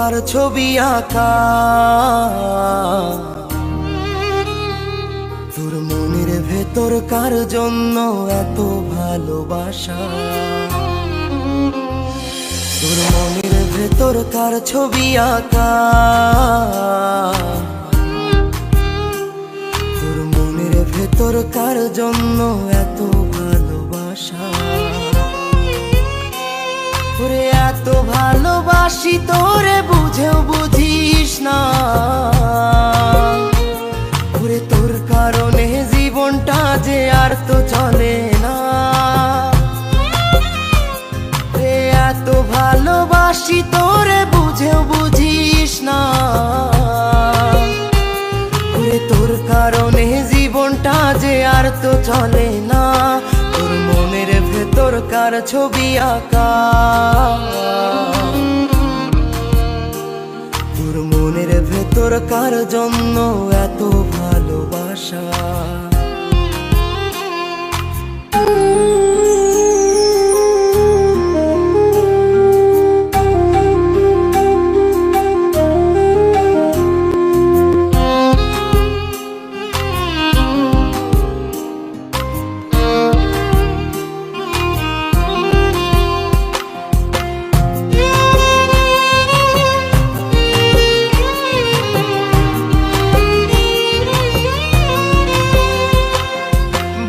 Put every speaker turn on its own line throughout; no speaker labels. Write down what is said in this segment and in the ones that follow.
কার ছবি আঁকা, তোর মনের ভেতর কার জন্য এত ভালোবাসা, তোর মনের ভেতর কার ছবি আঁকা, তোর মনের ভেতর কার জন্য এত ভালোবাসা। ওরে এত ভালোবাসি তোরে বুঝেও বুঝিস না, ওরে তোর কারণে জীবনটা যে আর তো চলে না। এত ভালোবাসি তোরে বুঝেও বুঝিস না, ওরে তোর কারণে জীবনটা যে আর তো চলে না। তোর মনের ভেতর কার ছবি আঁকা, তোর মনের ভেতর কার জন্য এত ভালোবাসা।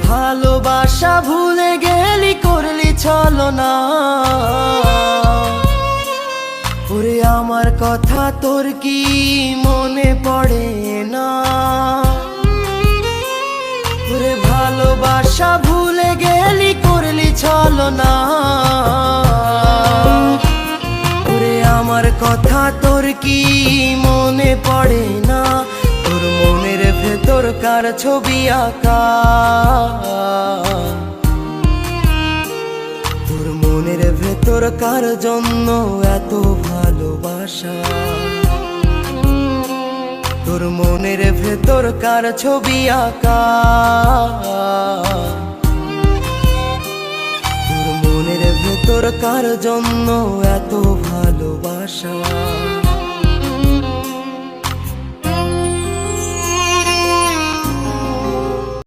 ভালোবাসা ভুলে গেলি করলি ছলনা, ওরে আমার কথা তোর কি মনে পড়ে না। ওরে ভালোবাসা ভুলে গেলি করলি ছলনা, ওরে আমার কথা তোর কি মনে পড়ে না। তোর মনের ভেতর কার ছবি আঁকা, তোর মনের ভেতর কার জন্য এত ভালোবাসা, তোর মনের ভেতর কার ছবি আঁকা, তোর মনের ভেতর কার জন্য এত ভালোবাসা।